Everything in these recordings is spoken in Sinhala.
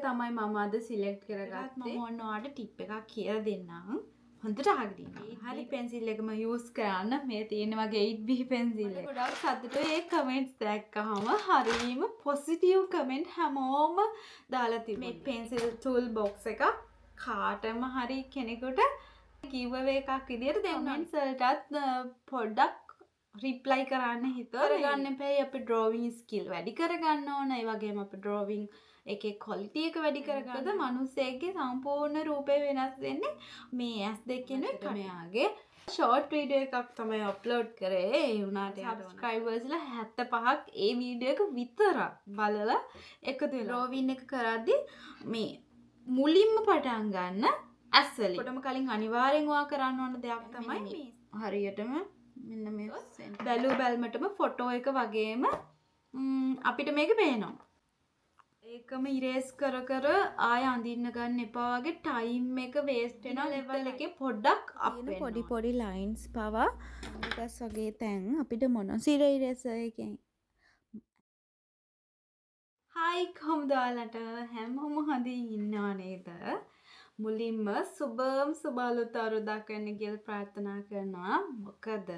තමයි මම අද සිලෙක්ට් කරගත්තේ. මම ඔන්න ඔයාලට ටිප් එකක් කියලා දෙන්නම්. හොඳට අහගෙන ඉන්න. හරි පෙන්සිල් එකම යූස් කරන්න. මේ තියෙන වගේ 8B පෙන්සිල් එක. ගොඩක් සතුටුයි ඒ කමෙන්ට්ස් දැක්කහම. හරිම පොසිටිව් කමෙන්ට් හැමෝම දාලා තිබුණේ. මේ පෙන්සිල් ටූල් බොක්ස් එක කාටම හරි කෙනෙකුට giveaway එකක් විදියට දෙන්න. කමෙන්ට්ස් වලටත් පොඩ්ඩක් රිප්ලයි කරන්න හිතුවා. කරගන්න එපා අපේ ඩ්‍රෝවිං ස්කිල් වැඩි කරගන්න ඕන. ඒ වගේම අපේ ඩ්‍රෝවිං එකේ ක්වොලිටි එක වැඩි කරගන්න. මොකද මිනිස්සෙක්ගේ සම්පූර්ණ රූපය වෙනස් වෙන්නේ මේ ඇස් දෙකෙන් එකමයාගේ ෂෝට් වීඩියෝ එකක් තමයි අප්ලෝඩ් කරේ. ඒ වුණාට සබ්ස්ක්‍රයිබර්ස්ලා 75ක් ඒ වීඩියෝ එක විතරක් බලලා එකතු වෙලා ඩ්‍රෝවිං එක කරද්දි මේ මුලින්ම පටන් ගන්න ඇස් වලින්. කොටම කලින් අනිවාර්යෙන් ඔයා කරන්න ඕන දෙයක් තමයි මේ හරියටම මෙන්න මේ බැලු බැල්මටම ෆොටෝ එක වගේම අපිට මේක පේනවා. ඒකම ඉරේස් කර කර ආය අඳින්න ගන්න එපා වගේ ටයිම් එක වේස්ට් වෙනවා. ලෙවල් එකේ පොඩ්ඩක් අප් වෙනවා. පොඩි පොඩි ලයින්ස් පවා ඊටස් වගේ තැන් අපිට මොනොසිර ඉරේසර් එකෙන් හායි කොහොමද ඔයාලට හැමෝම හොඳින් ඉන්නවා නේද? මුලින්ම සුබම් සුබාලුත් අවුරුද්දක් වෙන්න කියලා ප්‍රාර්ථනා කරනවා. මොකද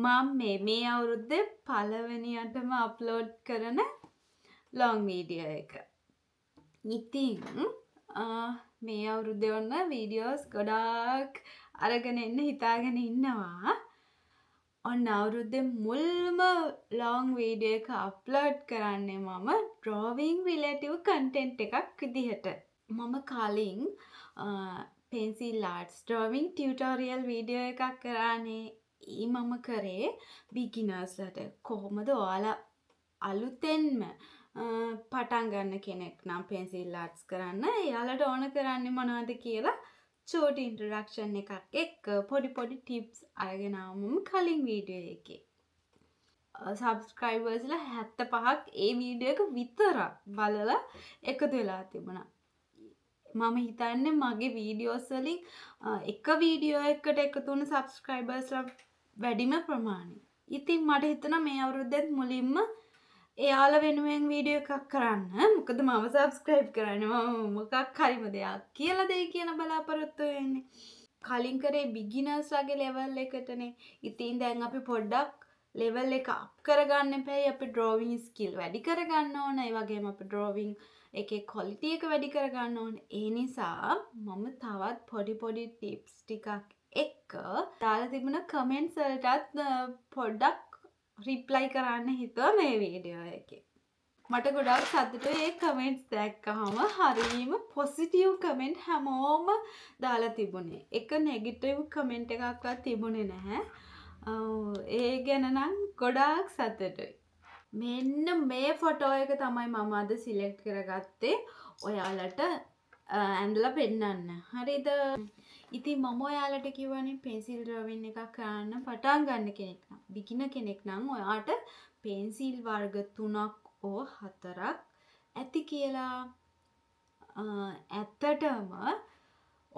මම මේ අවුරුද්දේ පළවෙනියටම අප්ලෝඩ් කරන ලොං වීඩියෝ එක. ඉතින් මේ අවුරුද්දේ ඔන්න වීඩියෝස් ගොඩාක් අරගෙන එන්න හිතාගෙන ඉන්නවා. ඔන්න අවුරුද්දේ මුල්ම ලොං වීඩියෝ එක අප්ලෝඩ් කරන්නේ මම ඩ්‍රෝවිං රිලේටිව් කන්ටෙන්ට් එකක් විදිහට. මම කලින් pencil arts drawing tutorial video එකක් කරානේ. ඒ මම කරේ බිගිනර්ස්ලට. කොහොමද ඔයාලා අලුතෙන්ම පටන් ගන්න කෙනෙක් නම් පෙන්සිල් ආර්ට්ස් කරන්න එයාලට ඕන කරන්නේ මොනවද කියලා චූටි ඉන්ට්‍රොඩක්ෂන් එකක් එක්ක පොඩි පොඩි ටිප්ස් අරගෙන ආවම කලින් වීඩියෝ එකේ. සබ්ස්ක්‍රයිබර්ස්ලා 75ක් ඒ වීඩියෝ එක විතරක් බලලා එකතු වෙලා තිබුණා. මම හිතන්නේ මගේ වීඩියෝස් වලින් එක වීඩියෝ එකකට එකතු වුණු සබ්ස්ක්‍රයිබර්ස්ලා වැඩිම ප්‍රමාණය. ඉතින් මට හිතුණා මේ අවුරුද්දෙත් මුලින්ම එයාලා වෙනුවෙන් වීඩියෝ එකක් කරන්න. මොකද මම සබ්ස්ක්‍රයිබ් කරන්නේ මම මොකක් හරිම දෙයක් කියලා දෙයි කියන බලාපොරොත්තු වෙන්නේ. කලින් කරේ බිගිනර්ස්ලාගේ ලෙවල් එකටනේ. ඉතින් දැන් අපි පොඩ්ඩක් ලෙවල් එක අප් කරගන්න එපා. අපි ඩ්‍රෝවිං ස්කිල් වැඩි කරගන්න ඕන. ඒ වගේම අපි ඩ්‍රෝවිං එකේ ක්වොලිටි එක වැඩි කරගන්න ඕන. ඒ නිසා මම තවත් පොඩි පොඩි ටිප්ස් ටිකක් එක්ක දාලා තිබුණ කමෙන්ට්ස් වලටත් පොඩ්ඩක් රිප්ලයි කරන්න හිතුවා මේ වීඩියෝ එකේ. මට ගොඩක් සතුටුයි ඒ කමෙන්ට්ස් දැක්කහම. හරිම පොසිටිව් කමෙන්ට් හැමෝම දාලා තිබුණේ. එක නෙගටිව් කමෙන්ට් එකක්වත් තිබුණේ නැහැ. ඒ ගැන නම් ගොඩාක් සතුටුයි. මෙන්න මේ ෆොටෝ එක තමයි මම අද සිලෙක්ට් කරගත්තේ ඔයාලට ඇඳලා පෙන්නන්න. හරිද? ඉතින් මම ඔයාලට කිව්වනේ පෙන්සිල් ඩ්‍රෝවිං එකක් කරන්න පටන් ගන්න කෙනෙක් නම් බිගිනර් කෙනෙක් නම් ඔයාට පෙන්සිල් වර්ග 3ක් ඕ 4ක් ඇති කියලා. ඇත්තටම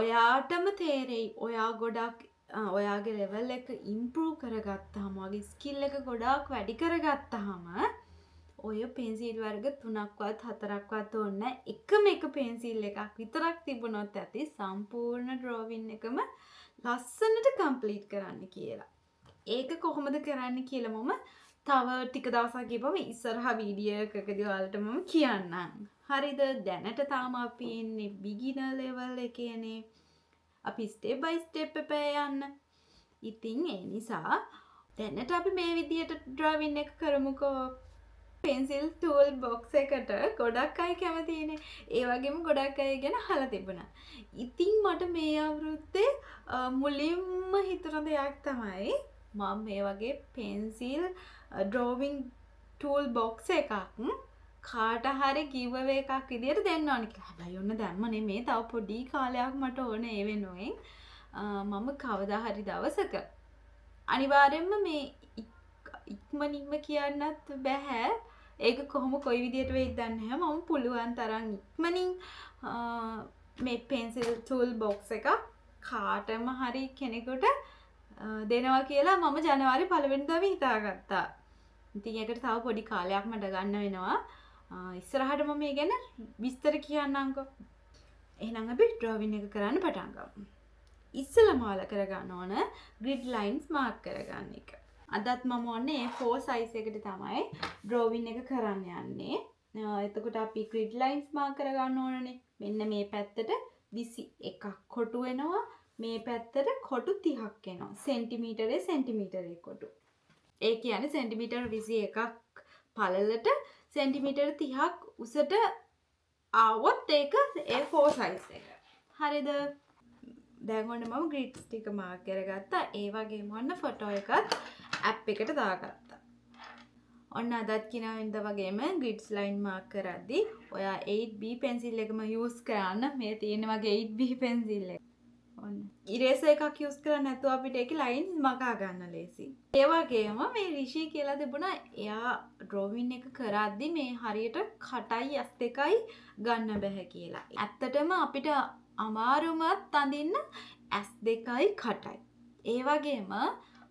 ඔයාටම තේරෙයි ඔයා ගොඩක් ඔයාගේ ලෙවල් එක ඉම්ප්‍රූව් කරගත්තාම ඔයාගේ ස්කිල් එක ගොඩාක් වැඩි කරගත්තාම ඔය පෙන්සිල් වර්ග 3ක්වත් 4ක්වත් ඕන එකම එක පෙන්සිල් එකක් විතරක් තිබුණොත් ඇති සම්පූර්ණ ඩ්‍රෝවිං එකම ලස්සනට කම්ප්ලීට් කරන්න කියලා. ඒක කොහොමද කරන්න කියලා මම තව ටික දවසක් ගිහම ඉස්සරහා වීඩියෝ එකකදී ඔයාලට මම කියන්නම්. හරිද? දැනට තාම අපි ඉන්නේ බිගිනර් ලෙවල් එකේනේ. අපි ස්ටෙප් බයි ස්ටෙප් එපා යන්න. ඉතින් ඒ නිසා දැනට අපි මේ විදියට ඩ්‍රෝවිං එක කරමුකෝ. පෙන්සිල් ටූල් බොක්ස් එකට ගොඩක් අය කැමතිනේ. ඒ වගේම ගොඩක් අය ගැන අහලා තිබුණා. ඉතින් මට මේ අවුරුද්දේ මුලින්ම හිතුණ දෙයක් තමයි මම මේ වගේ පෙන්සිල් ඩ්‍රෝවිං ටූල් බොක්ස් එකක් කාට හරි giveaway එකක් විදියට දෙන්න ඕනේ කියලා. හැබැයි ඔන්න දැම්ම නෙමේ. තව පොඩි කාලයක් මට ඕන ඒ වෙනුවෙන්. මම කවදා හරි දවසක අනිවාර්යෙන්ම මේ ඉක්මනින්ම කියන්නත් බෑ. ඒක කොහොම කොයි විදියට වෙයිද දන්නේ නැහැ. මම පුළුවන් තරම් ඉක්මනින් මේ පෙන්සිල් ටූල් බොක්ස් එක කාටම හරි කෙනෙකුට දෙනවා කියලා මම ජනවාරි 1 වෙනිදාම හිතාගත්තා. ඉතින් ඒකට තව පොඩි කාලයක් මට ගන්න වෙනවා. ඉස්සරහට මම මේ ගැන විස්තර කියන්නම්කෝ. එහෙනම් අපි ඩ්‍රොවින් එක කරන්න පටන් ගමු. ඉස්සෙල්ලාම ඔයාලා කරගන්න ඕන grid lines mark කරගන්න එක. අදත් මම ඔන්නේ A4 size එකට තමයි ඩ්‍රොවින් එක කරන්න යන්නේ. එතකොට අපි grid lines mark කරගන්න ඕනනේ. මෙන්න මේ පැත්තට 21ක් කොටු වෙනවා. මේ පැත්තට කොටු 30ක් එනවා. සෙන්ටිමීටරේ සෙන්ටිමීටරේ කොටු. ඒ කියන්නේ සෙන්ටිමීටර 21ක් පළලට සෙන්ටිමීටර 30ක් උසට ආවොත් ඒක A4 size එක. හරිද? දැන් ඔන්න මම grids ටික mark කරගත්තා. ඒ වගේම ඔන්න ෆොටෝ එකත් app එකට දාගත්තා. ඔන්න අදත් කිනවෙන්ද වගේම grids line mark කරද්දී ඔයා 8B pencil එකම use කරන්න. මේ තියෙන වගේ 8B pencil එක. ඔන්න eraser එකක් use කරන්නේ නැතුව අපිට ඒකේ lines මකා ගන්න ලේසි. ඒ වගේම මේ රිෂි කියලා තිබුණා එයා drawing එක කරද්දී මේ හරියට කටයි ඇස් දෙකයි ගන්න බෑ කියලා. ඇත්තටම අපිට අමාරුමත් අඳින්න ඇස් දෙකයි කටයි. ඒ වගේම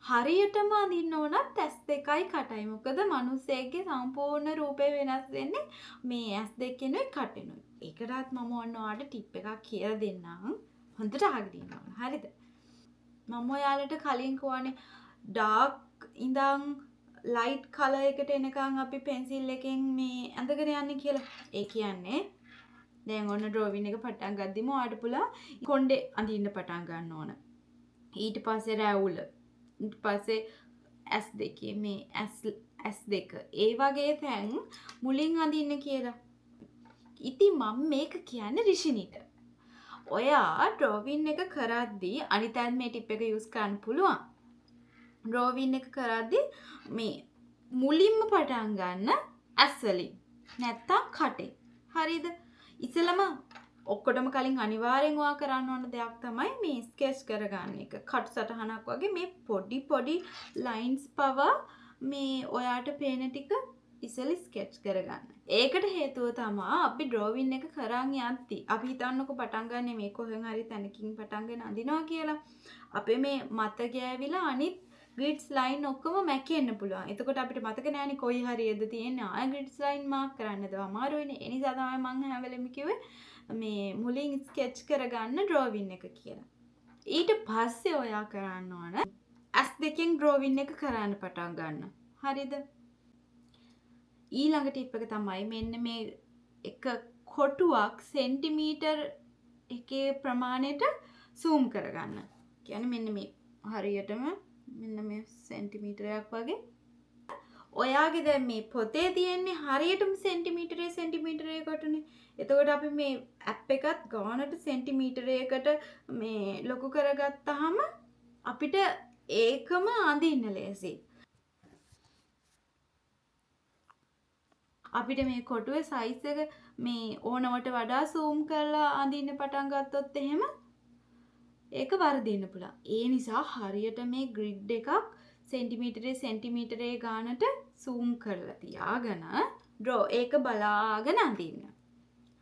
හරියටම අඳින්න ඕනත් ඇස් දෙකයි කටයි. මොකද මිනිස්සෙක්ගේ සම්පූර්ණ රූපේ වෙනස් වෙන්නේ මේ ඇස් දෙකෙනුයි කටෙනුයි. ඒකටත් මම ඔන්න ඔයාලට ටිප් එකක් කියලා දෙන්නම්. හොඳට අහගෙන ඉන්න ඕන. හරිද? මම ඔයාලට කලින් කියවනේ ඩාර්ක් ඉඳන් ලයිට් කලර් එකට එනකන් අපි පෙන්සිල් එකෙන් මේ ඇඳගෙන යන්නේ කියලා. ඒ කියන්නේ දැන් ඔන්න ඩ්‍රොවින් එක පටන් ගද්දිම ඔයාලට පුළුවන් කොණ්ඩේ අඳින්න පටන් ගන්න ඕන. ඊට පස්සේ රැවුල. ඊට පස්සේ ඇස් දෙකේ මේ ඇස් දෙක. ඒ වගේ තැන් මුලින් අඳින්න කියලා. ඉතින් මම මේක කියන්නේ රිෂිනිට. ඔයා ඩ්‍රොවින් එක කරද්දී අනිතත් මේ ටිප් එක යූස් කරන්න පුළුවන්. ඩ්‍රොවින් එක කරද්දී මේ මුලින්ම පටන් ගන්න ඇස් වලින්. නැත්තම් කටේ. හරිද? ඉතලම ඔක්කොටම කලින් අනිවාර්යෙන් ඔයා කරන්න ඕන දෙයක් තමයි මේ ස්කෙච් කරගන්න එක. කට් සටහනක් වගේ මේ පොඩි ලයින්ස් පවා මේ ඔයාට පේන ටික ඉස්සෙල්ලා ස්කෙච් කරගන්න. ඒකට හේතුව තමයි අපි ඩ්‍රොවින් එක කරන් යද්දි අපි හිතන්නකො පටන් ගන්න මේ කොහෙන් හරි තැනකින් පටන්ගෙන අඳිනවා කියලා. අපේ මේ මතකය ඇවිලා අනිත් grids line ඔක්කොම මැකෙන්න පුළුවන්. එතකොට අපිට මතක නෑනේ කොයි හරියද තියෙන්නේ. ආය grids line mark කරන්නද අමාරුයිනේ. ඒ නිසා තමයි මම හැම වෙලෙම කිව්වේ මේ මුලින් ස්කෙච් කරගන්න ඩ්‍රොවින් එක කියලා. ඊට පස්සේ ඔයා කරන්න ඕන ඇස් දෙකෙන් ඩ්‍රොවින් එක කරන්න පටන් ගන්න. හරිද? ඊළඟ ටිප් එක තමයි මෙන්න මේ එක කොටුවක් සෙන්ටිමීටර් එකේ ප්‍රමාණයට zoom කරගන්න. කියන්නේ මෙන්න මේ හරියටම මෙන්න මේ සෙන්ටිමීටරයක් වගේ. ඔයාගේ දැන් මේ පොතේ තියෙන්නේ හරියටම සෙන්ටිමීටරේ කොටුනේ. එතකොට අපි මේ ඇප් එකත් ගානට සෙන්ටිමීටරයකට මේ ලොකු කරගත්තාම අපිට ඒකම අඳින්න ලේසියි. අපිට මේ කොටුවේ සයිස් එක මේ ඕනවට වඩා zoom කරලා අඳින්න පටන් ගත්තොත් එහෙම ඒක වර්ධින්න පුළුවන්. ඒ නිසා හරියට මේ grid එකක් සෙන්ටිමීටරේ ගානට zoom කරලා තියාගෙන ඒක බලාගෙන අඳින්න.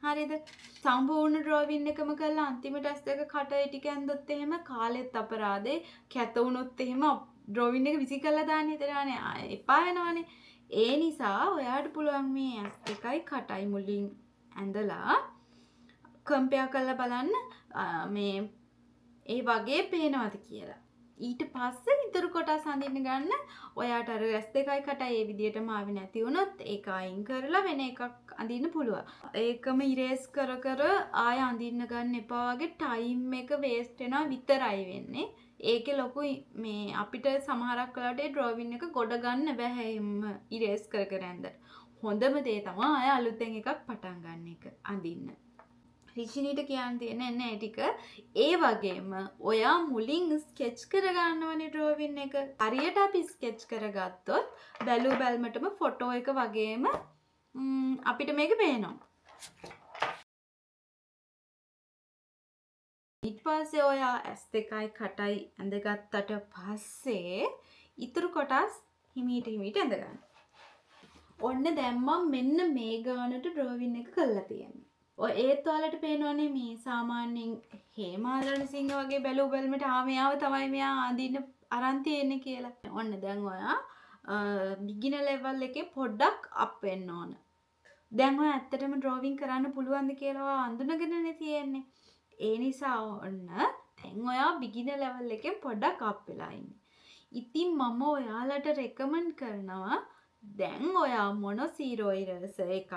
හරිද? සම්පූර්ණ ඩ්‍රොවින් එකම කරලා අන්තිමට ඇස් දෙක කටේ ටික ඇඳොත් එහෙම කාලෙත් අපරාදේ කැත වුණොත් එහෙම ඩ්‍රොවින් එක විසි කරලා දාන්න හිතනවානේ එපා වෙනවානේ. ඒ නිසා ඔයාට පුළුවන් මේ ඇස් දෙකයි කටයි මුලින් ඇඳලා කම්පෙයාර් කරලා බලන්න මේ ඒ වගේ පේනවද කියලා. ඊට පස්සේ ඉතුරු කොටස් අඳින්න ගන්න. ඔයාට අර ඇස් දෙකයි කටයි ඒ විදිහටම ආවේ නැති වුණොත් ඒක අයින් කරලා වෙන එකක් අඳින්න පුළුවන්. ඒකම ඉරේස් කර ආය අඳින්න ගන්න එපා වගේ ටයිම් එක වේස්ට් වෙනවා විතරයි වෙන්නේ. ඒකේ ලොකු මේ අපිට සමහරක් වෙලාවට ඩ්‍රොවින් එක ගොඩ ගන්න බෑ එහෙම ඉරේස් කර ඇඳ. හොඳම දේ තමයි ආය අලුතෙන් එකක් පටන් ගන්න එක අඳින්න. රිෂිනිට කියන්න තියෙන එන්නේ ඒ ටික. ඒ වගේම ඔයා මුලින් ස්කෙච් කරගන්නවනේ ඩ්‍රොවින් එක. හරියට අපි ස්කෙච් කරගත්තොත් බැලුමටම ෆොටෝ එක වගේම අපිට මේක පේනවා. ඊට පස්සේ ඔයා ඇස් දෙකයි කටයි ඇඳගත්තට පස්සේ ඉතුරු කොටස් හිමීට ඇඳගන්න. ඔන්න දැන් මම මෙන්න මේ ගානට ඩ්‍රොවින් එක කරලා තියෙනවා. ඔය ඒත් ඔයාලට පේනවනේ මේ සාමාන්‍යයෙන් හේමාරණසිංහ වගේ බැලුමට මෙයාව තමයි මෙයා අඳින්න අරන් තියෙන්නේ කියලා. ඔන්න දැන් ඔයා බිගිනර් ලෙවල් එකේ පොඩ්ඩක් අප් වෙන්න ඕන. දැන් ඔය ඇත්තටම ඩ්‍රෝවින් කරන්න පුළුවන්ද කියලා ඔයා අඳුනගෙනනේ තියෙන්නේ. ඒ නිසා ඔන්න දැන් ඔයා බිගිනර් ලෙවල් එකෙන් පොඩ්ඩක් අප් වෙලා ඉන්නේ. ඉතින් මම ඔයාලට රෙකමන්ඩ් කරනවා දැන් ඔයා මොනොසීරෝ ඉරේසර් එකක්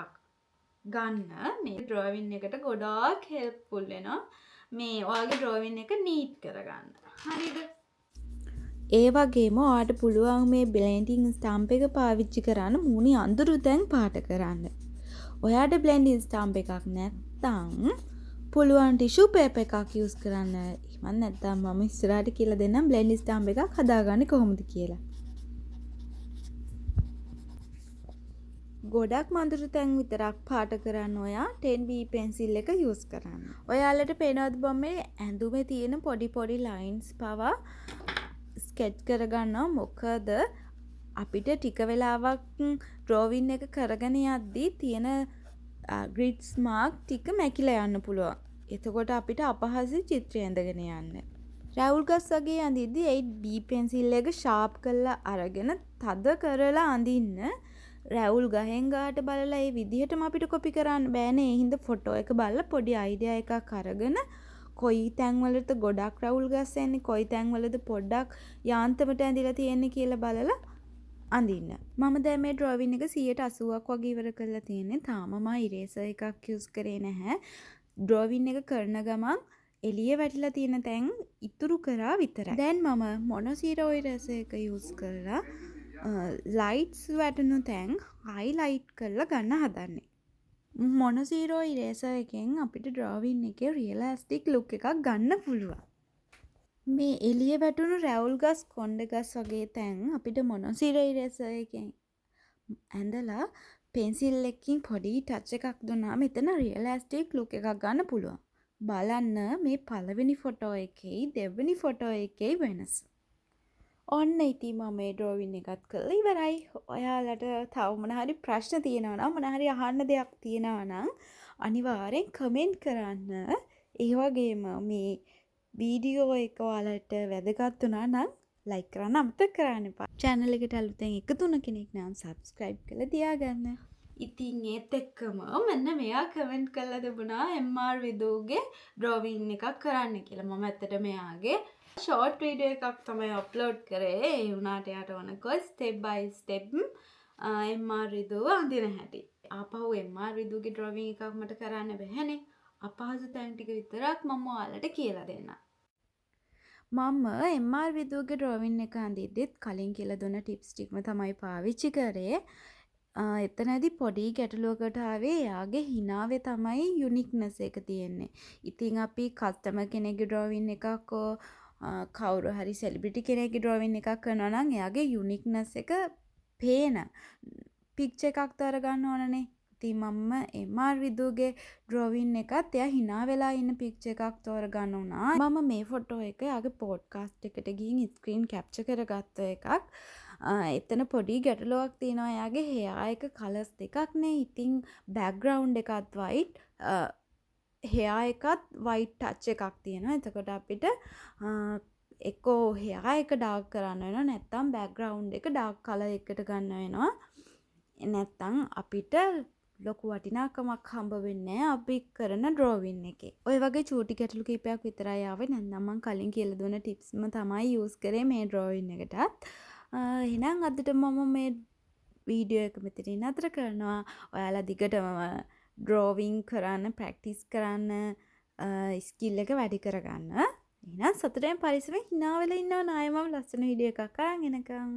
ගන්න. මේ ඩ්‍රෝවින් එකට ගොඩාක් හෙල්ප්ෆුල් වෙනවා. මේ ඔයාගේ ඩ්‍රෝවින් එක නීට් කරගන්න. හරිද? ඒ වගේම ඔයාට පුළුවන් මේ බ්ලෙන්ඩින් ස්ටම්ප් එක පාවිච්චි කරන්න මූණේ අඳුරු තැන් පාට කරන්න. ඔයාට බ්ලෙන්ඩින් ස්ටම්ප් එකක් නැත්නම් පුළුවන් ටිෂු පේපර් එකක් යූස් කරන්න. එහෙම නැත්නම් මම ඉස්සරහට කියලා දෙන්නම් බ්ලෙන්ඩින් ස්ටම්ප් එකක් හදාගන්නේ කොහොමද කියලා. ගොඩක් මඳුරු තැන් විතරක් පාට කරන්න ඔයා 10B පෙන්සිල් එක යූස් කරන්න. ඔයාලට පේනවද බොම්මේ ඇඳුමේ තියෙන පොඩි පොඩි ලයින්ස් පවා ස්කෙච් කරගන්නවා. මොකද අපිට ටික වෙලාවක් ඩ්‍රෝවින් එක කරගෙන යද්දී තියෙන ග්‍රිඩ්ස් මාර්ක් ටික මැකිලා යන්න පුළුවන්. එතකොට අපිට අපහසු චිත්‍රය ඇඳගෙන යන්න. රැවුල් ගස් වගේ අඳිද්දී 8B පෙන්සිල් එක ෂාප් කරලා අරගෙන තද කරලා අඳින්න. රැවුල් ගහෙන් ගාට බලලා ඒ විදිහටම අපිට කොපි කරන්න බෑනේ. ඒ හින්දා ෆොටෝ එක බලලා පොඩි අයිඩියා එකක් අරගෙන කොයි තැන්වලද ගොඩක් රැවුල් ගස් එන්නේ, කොයි තැන්වලද පොඩ්ඩක් යාන්තමට ඇඳිලා තියෙන්නේ කියලා බලලා අඳින්න. මම දැන් මේ ඩ්‍රෝවින් එක 80%ක් වගේ ඉවර කරලා තියෙන්නේ. තාම මම ඉරේසර් එකක් යූස් කරේ නැහැ. ඩ්‍රෝවින් එක කරන ගමන් එළිය වැටිලා තියෙන තැන් ඉතුරු කරා විතරයි. දැන් මම මොනොසීරෝ ඉරේසර් එක යූස් කරලා ලයිට්ස් වැටුණු තැන් හයිලයිට් කරලා ගන්න හදන්නේ. මොනොසීරෝ ඉරේසර් එකෙන් අපිට ඩ්‍රෝවින් එකේ රියලිස්ටික් ලුක් එකක් ගන්න පුළුවන්. මේ එළිය වැටුණු රැවුල් ගස් කොණ්ඩ ගස් වගේ තැන් අපිට මොනොසීරෝ ඉරේසර් එකෙන් ඇඳලා පෙන්සිල් එකකින් පොඩි ටච් එකක් දුන්නාම මෙතන රියලිස්ටික් ලුක් එකක් ගන්න පුළුවන්. බලන්න මේ පළවෙනි ෆොටෝ එකේ දෙවෙනි ෆොටෝ එකේ වෙනස. ඔන්න ඉතින් මම මේ ඩ්‍රෝවින් එකත් කරලා ඉවරයි. ඔයාලට තව මොන හරි ප්‍රශ්න තියෙනවා නම් මොන හරි අහන්න දෙයක් තියෙනවා නම් අනිවාර්යෙන් කමෙන්ට් කරන්න. ඒ වගේම මේ වීඩියෝ එක ඔයාලට වැදගත් වුණා නම් ලයික් කරන්න අමතක කරන්න එපා. channel එකට අලුතෙන් එකතු වුණ කෙනෙක් නම් subscribe කරලා තියාගන්න. ඉතින් ඒත් එක්කම මෙන්න මෙයා කමෙන්ට් කරලා තිබුණා MR විදුගේ ඩ්‍රෝවින් එකක් කරන්න කියලා. මම ඇත්තට මෙයාගේ ෂෝට් වීඩියෝ එකක් තමයි අප්ලෝඩ් කරේ. ඒ වුණාට යාට ඕනකෝ ස්ටෙප් බයි ස්ටෙප් MR විදුව අඳින හැටි. ආපහු MR විදුගේ ඩ්‍රෝවින් එකක් මට කරන්න බැහැනේ. අපහසු තැන් ටික විතරක් මම ඔයාලට කියලා දෙන්නම්. මම MR විදුගේ ඩ්‍රෝවින් එක අඳිද්දිත් කලින් කියලා දුන්න ටිප්ස් ටිකම තමයි පාවිච්චි කරේ. එතනදී පොඩි ගැටලුවකට ආවේ එයාගේ හිනාවේ තමයි යුනික්නස් එක තියෙන්නේ. ඉතින් අපි කස්ටමර් කෙනෙක්ගේ ඩ්‍රෝවින් එකක් කවුරු හරි සෙලිබ්‍රිටි කෙනෙක්ගේ ඩ්‍රෝවින් එකක් කරනවා නම් එයාගේ යුනික්නස් එක පේන පික්චර් එකක් තෝරගන්න ඕනනේ. ඉතින් මම MR විදුගේ ඩ්‍රෝවින් එකත් එයා hina වෙලා ඉන්න පික්චර් එකක් තෝරගන්න උනා. මම මේ ෆොටෝ එක එයාගේ පොඩ්කාස්ට් එකට ගිහින් ස්ක්‍රීන් කැප්චර් කරගත්ත එකක්. එතන පොඩි ගැටලුවක් තියෙනවා. එයාගේ hair එක කලර්ස් දෙකක් නේ. ඉතින් බෑග්ග්‍රවුන්ඩ් එකත් white hair එකත් white touch එකක් තියෙනවා. එතකොට අපිට එක්කෝ hair එක dark කරන්න වෙනවා. නැත්නම් බෑග්ග්‍රවුන්ඩ් එක dark color එකකට ගන්න වෙනවා. නැත්නම් අපිට ලොකු වටිනාකමක් හම්බ වෙන්නේ නැහැ අපි කරන ඩ්‍රෝවින් එකේ. ඔය වගේ චූටි ගැටලු කිහිපයක් විතරයි ආවේ. නැත්නම් මම කලින් කියලා දුන්න ටිප්ස්ම තමයි යූස් කරේ මේ ඩ්‍රෝවින් එකටත්. එහෙනම් අදට මම මේ වීඩියෝ එක මෙතනින් නතර කරනවා. ඔයාලා දිගටම ඩ්‍රෝවින් කරන්න ප්‍රැක්ටිස් කරන්න ස්කිල් එක වැඩි කරගන්න. එහෙනම් සතුටෙන් පරිස්සමෙන් hina වෙලා ඉන්නවා. නාය මම ලස්සන වීඩියෝ එකක් අරන් එනකම්.